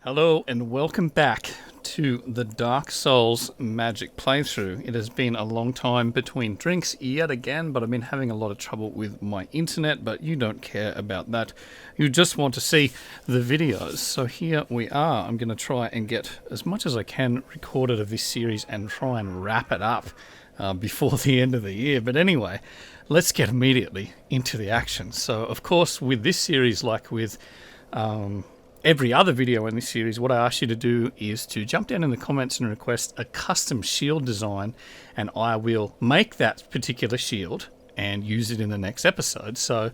Hello and welcome back to the Dark Souls Magic playthrough. It has been a long time between drinks yet again, but I've been having a lot of trouble with my internet, but you don't care about that. You just want to see the videos. So here we are. I'm going to try and get as much as I can recorded of this series and try and wrap it up before the end of the year. But anyway, let's get immediately into the action. So of course with this series, like with every other video in this series, what I ask you to do is to jump down in the comments and request a custom shield design, and I will make that particular shield and use it in the next episode. So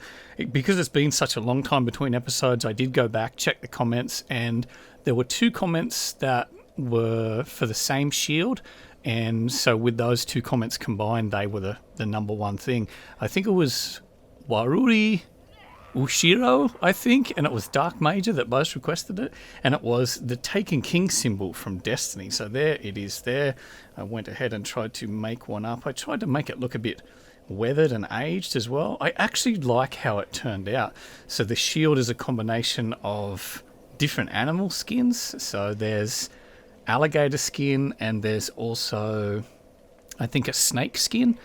because it's been such a long time between episodes, I did go back, check the comments, and there were 2 comments that were for the same shield, and so with those 2 comments combined, they were the number one thing. I think it was Waruri Ushiro, I think, and it was Dark Major that both requested it, and it was the Taken King symbol from Destiny. So there it is there. I went ahead and tried to make one up. I tried to make it look a bit weathered and aged as well. I actually like how it turned out. So the shield is a combination of different animal skins. So there's alligator skin and there's also, I think, a snake skin.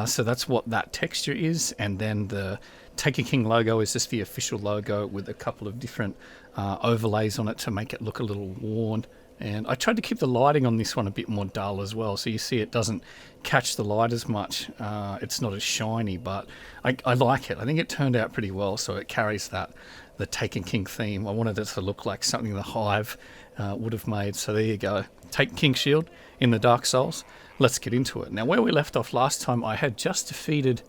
So that's what that texture is, and then the Taken King logo is just the official logo with a couple of different overlays on it to make it look a little worn. And I tried to keep the lighting on this one a bit more dull as well, so you see it doesn't catch the light as much. It's not as shiny, but I like it. I think it turned out pretty well, so it carries the Taken King theme. I wanted it to look like something the Hive would have made, so there you go. Taken King shield in the Dark Souls. Let's get into it. Now, where we left off last time, I had just defeated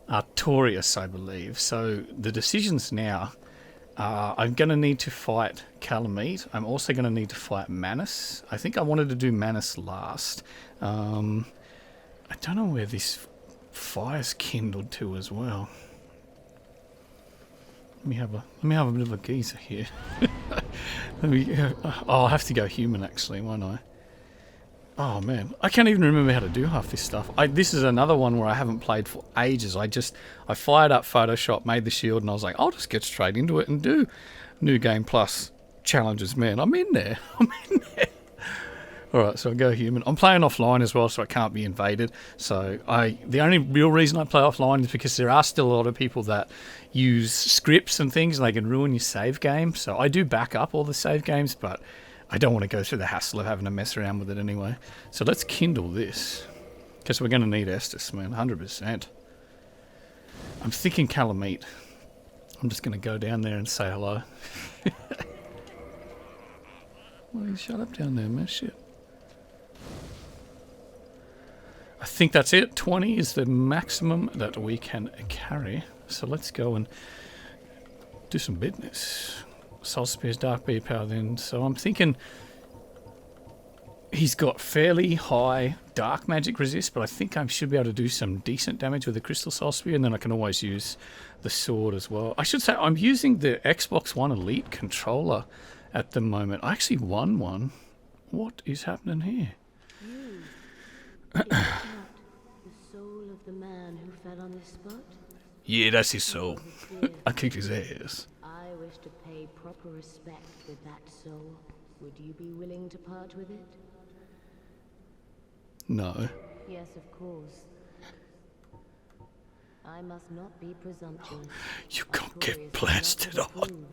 Artorias, I believe. So the decisions now are I'm going to need to fight Kalameet. I'm also going to need to fight Manus. I think I wanted to do Manus last. I don't know where this fire's kindled to as well. Let me have a bit of a geezer here. I'll have to go human actually, won't I? Oh man, I can't even remember how to do half this stuff. This is another one where I haven't played for ages. I fired up Photoshop, made the shield, and I was like, I'll just get straight into it and do New Game Plus challenges, man. I'm in there. Alright, so I go human. I'm playing offline as well, so I can't be invaded. So the only real reason I play offline is because there are still a lot of people that use scripts and things, and they can ruin your save game. So I do back up all the save games, but I don't want to go through the hassle of having to mess around with it anyway. So let's kindle this, because we're going to need Estus, man, 100%. I'm thinking Kalameet. I'm just going to go down there and say hello. Well, you shut up down there, man, shit. I think that's it. 20 is the maximum that we can carry. So let's go and do some business. Soul Spear's Dark Beat Power then. So I'm thinking he's got fairly high dark magic resist, but I think I should be able to do some decent damage with the Crystal Soul Spear, and then I can always use the sword as well. I should say I'm using the Xbox One Elite controller at the moment. I actually won one. What is happening here? You, the soul of the man who fell on this spot? Yeah, that's his soul. I kicked his ass. I wish to pay proper respect with that soul. Would you be willing to part with it? No. Yes, of course. I must not be presumptuous. You can't get blasted on.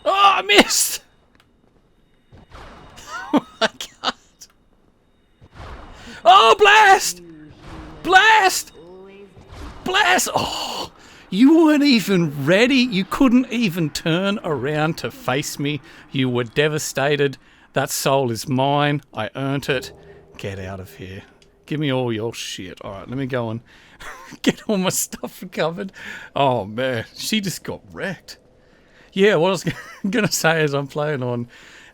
Oh, I missed! Oh my god! Oh, blast! Blast! Blast! Oh, you weren't even ready. You couldn't even turn around to face me. You were devastated. That soul is mine. I earned it. Get out of here. Give me all your shit. Alright, let me go and get all my stuff recovered. Oh man, she just got wrecked. Yeah, what I was going to say is I'm playing on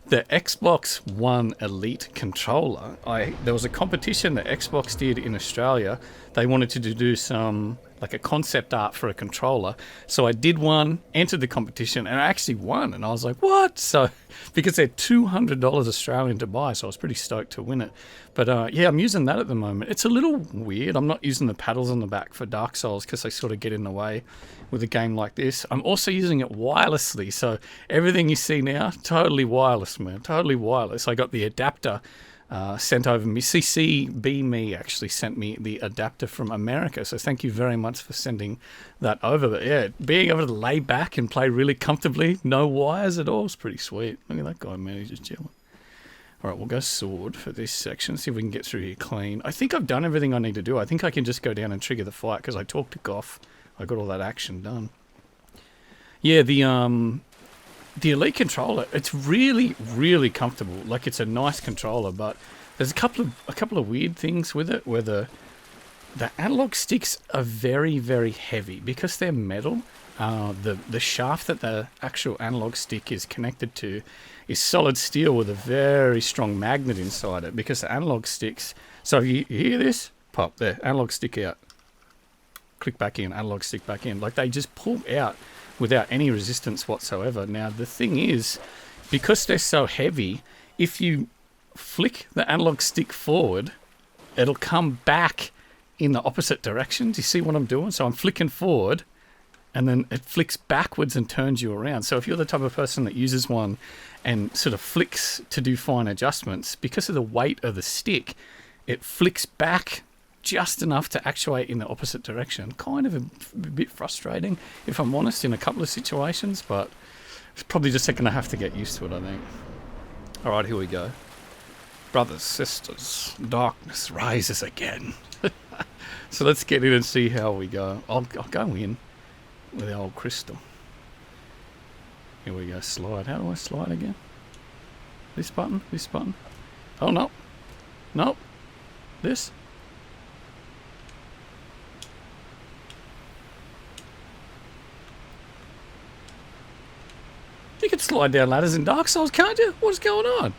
the Xbox One Elite controller. There was a competition that Xbox did in Australia. They wanted to do some like a concept art for a controller. So I did one, entered the competition, and I actually won. And I was like, what? So, because they're $200 Australian to buy, so I was pretty stoked to win it. But yeah, I'm using that at the moment. It's a little weird. I'm not using the paddles on the back for Dark Souls because they sort of get in the way with a game like this. I'm also using it wirelessly. So everything you see now, totally wireless, man. Totally wireless. I got the adapter sent over me. CCB Me actually sent me the adapter from America, so thank you very much for sending that over. But yeah, being able to lay back and play really comfortably, no wires at all, is pretty sweet. Look at that guy, man, he's just chilling. Alright, we'll go sword for this section, see if we can get through here clean. I think I've done everything I need to do. I think I can just go down and trigger the fight, because I talked to Goff. I got all that action done. Yeah, the Elite controller, it's really, really comfortable. Like, it's a nice controller, but there's a couple of weird things with it, where the analog sticks are very, very heavy because they're metal. The shaft that the actual analog stick is connected to is solid steel with a very strong magnet inside it, because the analog sticks. So if you hear this, pop there, analog stick out, click back in, analog stick back in. Like, they just pull out without any resistance whatsoever. Now, the thing is, because they're so heavy, if you flick the analog stick forward, it'll come back in the opposite direction. Do you see what I'm doing? So I'm flicking forward, and then it flicks backwards and turns you around. So if you're the type of person that uses one and sort of flicks to do fine adjustments, because of the weight of the stick, it flicks back just enough to actuate in the opposite direction. Kind of a bit frustrating, if I'm honest, in a couple of situations, but it's probably just going to have to get used to it, I think. Alright, here we go. Brothers, sisters, darkness rises again. So let's get in and see how we go. I'll go in with the old crystal. Here we go, slide. How do I slide again? This button? This button? Oh, no. Nope. This? You can slide down ladders in Dark Souls, can't you? What's going on?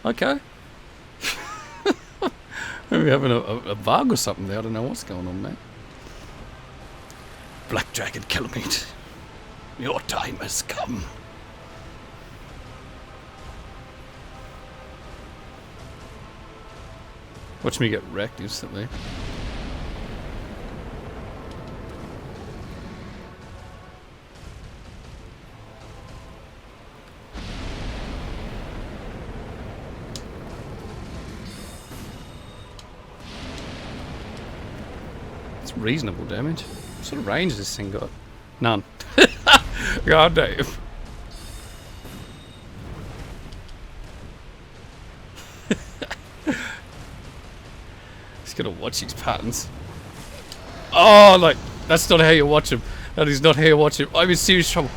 Okay. Maybe having a bug or something there. I don't know what's going on, mate. Black Dragon Kalameet, your time has come. Watch me get wrecked instantly. It's reasonable damage. What sort of range has this thing got? None. God damn. Just gotta watch these patterns. Oh, like, that's not how you watch him. That is not how you watch him. I'm in serious trouble.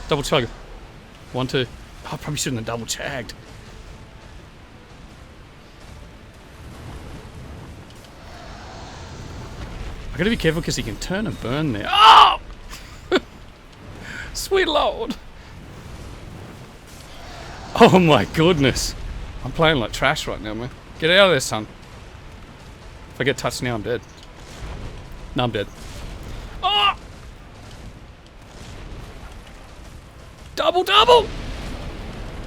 Double chug. 1, 2. Oh, I probably shouldn't have double chagged. I gotta be careful because he can turn and burn there. Oh! Sweet Lord. Oh my goodness. I'm playing like trash right now, man. Get out of there, son. If I get touched now, I'm dead. No, I'm dead. Oh! Double!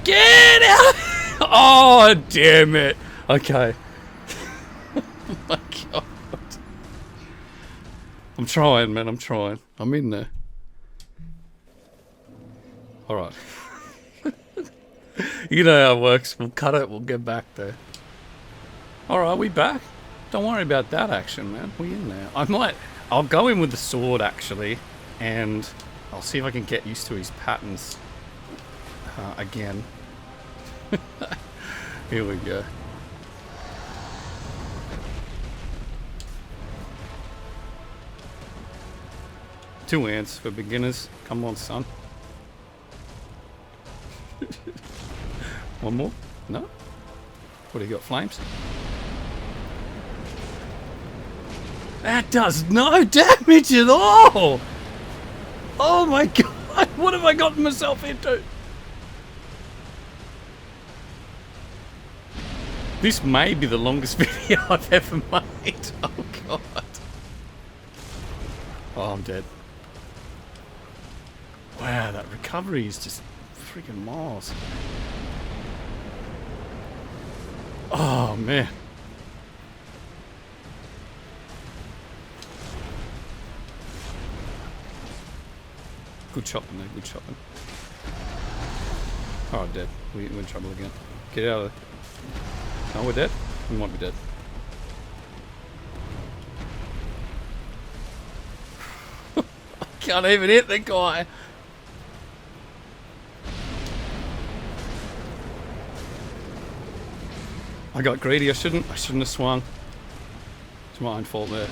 Get out! Oh, damn it. Okay. Oh my god. I'm trying, man. I'm trying. I'm in there. Alright. You know how it works. We'll cut it. We'll get back there. Alright, we back? Don't worry about that action, man. We in there. I'll go in with the sword, actually. And I'll see if I can get used to his patterns. Again. Here we go. Two ants for beginners. Come on, son. One more? No? What do you got? Flames? That does no damage at all! Oh my god! What have I gotten myself into? This may be the longest video I've ever made. Oh god. Oh, I'm dead. Wow, that recovery is just freaking miles. Oh man. Good chopping there, good chopping. Oh, I'm dead. We're in trouble again. Get out of there. No, we're dead? We might be dead. I can't even hit the guy. I got greedy. I shouldn't have swung. It's my own fault there.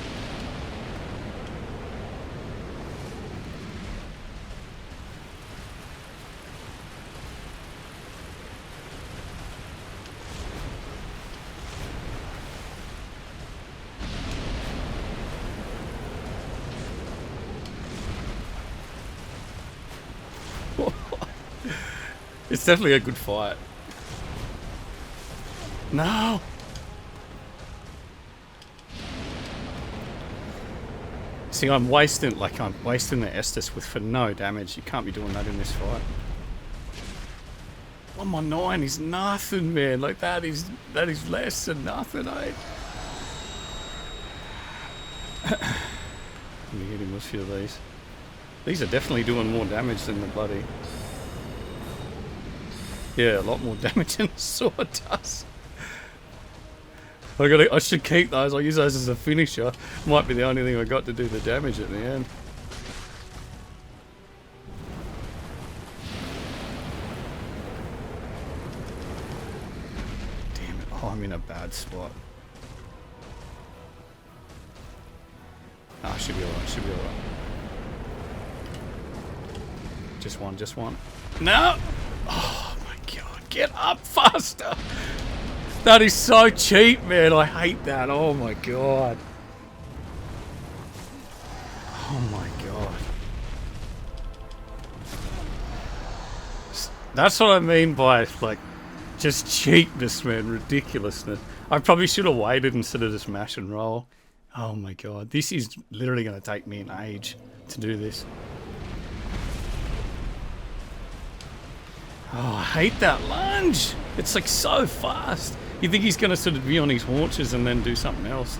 It's definitely a good fight. No! See, I'm wasting the Estus with for no damage. You can't be doing that in this fight. 119 is nothing, man. Like that is less than nothing, eh? Let me hit him with a few of these. These are definitely doing more damage than the bloody... Yeah, a lot more damage than the sword does. I should keep those. I'll use those as a finisher. Might be the only thing I got to do the damage at the end. Damn it. Oh, I'm in a bad spot. Ah, should be alright, should be alright. Just one, just one. No! Oh my god, get up faster! That is so cheap, man. I hate that. Oh my god. Oh my god. That's what I mean by, like, just cheapness, man. Ridiculousness. I probably should have waited instead of just mash and roll. Oh my god. This is literally going to take me an age to do this. Oh, I hate that lunge. It's like so fast. You think he's going to sort of be on his haunches and then do something else.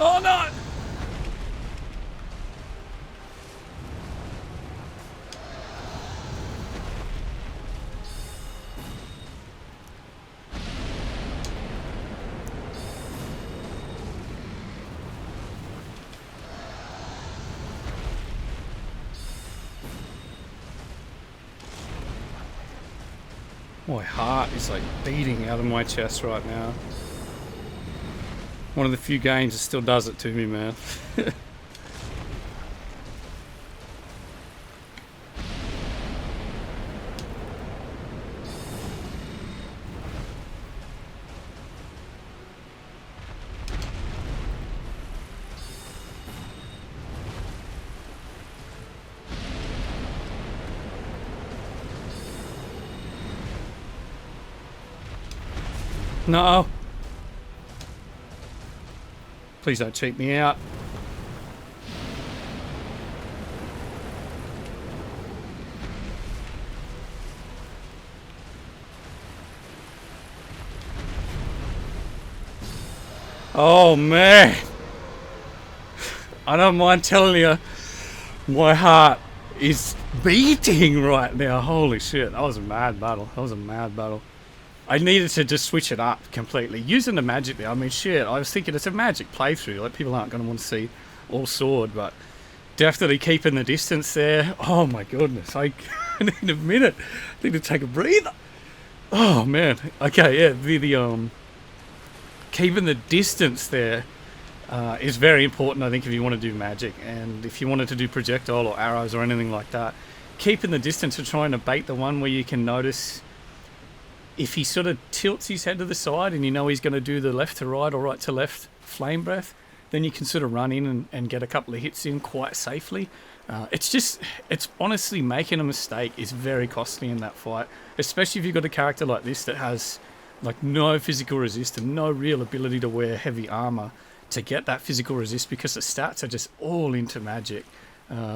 Oh no! My heart is like beating out of my chest right now. One of the few games that still does it to me, man. No! Please don't cheat me out. Oh man! I don't mind telling you, my heart is beating right now. Holy shit, that was a mad battle. That was a mad battle. I needed to just switch it up completely. Using the magic there, I mean shit, I was thinking it's a magic playthrough, like people aren't going to want to see all sword, but definitely keeping the distance there. Oh my goodness, I need a minute. I need to take a breather. Oh man, okay, yeah, the keeping the distance there is very important, I think, if you want to do magic, and if you wanted to do projectile or arrows or anything like that, keeping the distance and trying to bait the one where you can notice if he sort of tilts his head to the side and you know he's going to do the left to right or right to left flame breath, then you can sort of run in and get a couple of hits in quite safely. It's honestly, making a mistake is very costly in that fight, especially if you've got a character like this that has like no physical resist and no real ability to wear heavy armor to get that physical resist, because the stats are just all into magic.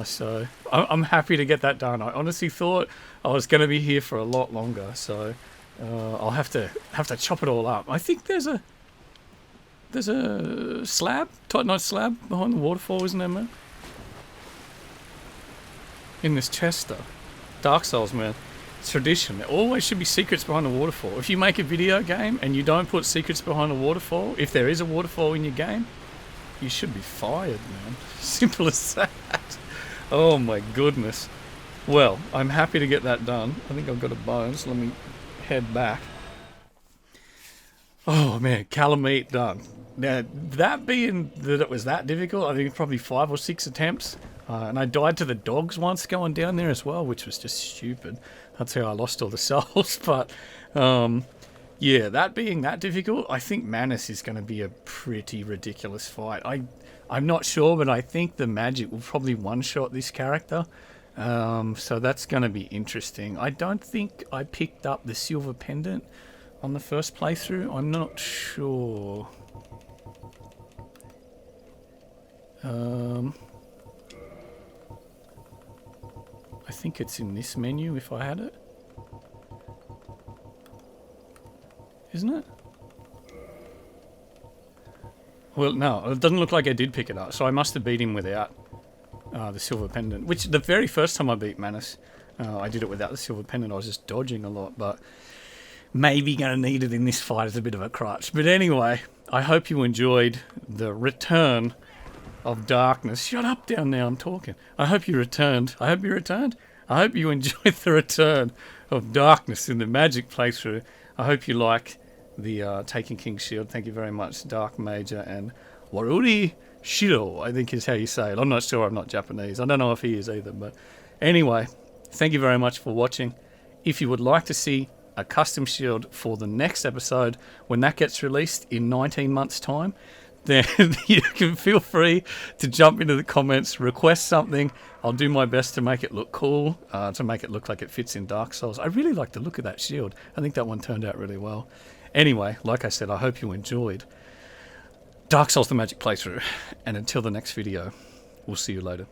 So I'm happy to get that done. I honestly thought I was going to be here for a lot longer, so I'll have to chop it all up. I think there's a slab, titanite slab behind the waterfall, isn't there, man? In this chest, though. Dark Souls, man. It's tradition. There always should be secrets behind a waterfall. If you make a video game and you don't put secrets behind a waterfall, if there is a waterfall in your game, you should be fired, man. Simple as that. Oh my goodness. Well, I'm happy to get that done. I think I've got a bone, so let me head back. Oh man, Kalameet done. Now, that being that it was that difficult, I think probably 5 or 6 attempts. And I died to the dogs once going down there as well, which was just stupid. That's how I lost all the souls. But yeah, that being that difficult, I think Manus is going to be a pretty ridiculous fight. I'm not sure, but I think the magic will probably one-shot this character. So that's going to be interesting. I don't think I picked up the silver pendant on the first playthrough. I'm not sure. I think it's in this menu if I had it. Isn't it? Well, no, it doesn't look like I did pick it up, so I must have beat him without the silver pendant. Which, the very first time I beat Manus, I did it without the silver pendant. I was just dodging a lot, but maybe going to need it in this fight as a bit of a crutch. But anyway, I hope you enjoyed the return of darkness. Shut up down there, I'm talking. I hope you returned. I hope you returned. I hope you enjoyed the return of darkness in the magic playthrough. I hope you like the Taken King shield. Thank you very much, Dark Major and Waruri Shiro, I think is how you say it. I'm not sure, I'm not Japanese. I don't know if he is either, but anyway, thank you very much for watching. If you would like to see a custom shield for the next episode, when that gets released in 19 months' time, then you can feel free to jump into the comments, request something. I'll do my best to make it look cool, to make it look like it fits in Dark Souls. I really like the look of that shield. I think that one turned out really well. Anyway, like I said, I hope you enjoyed Dark Souls the Magic playthrough. And until the next video, we'll see you later.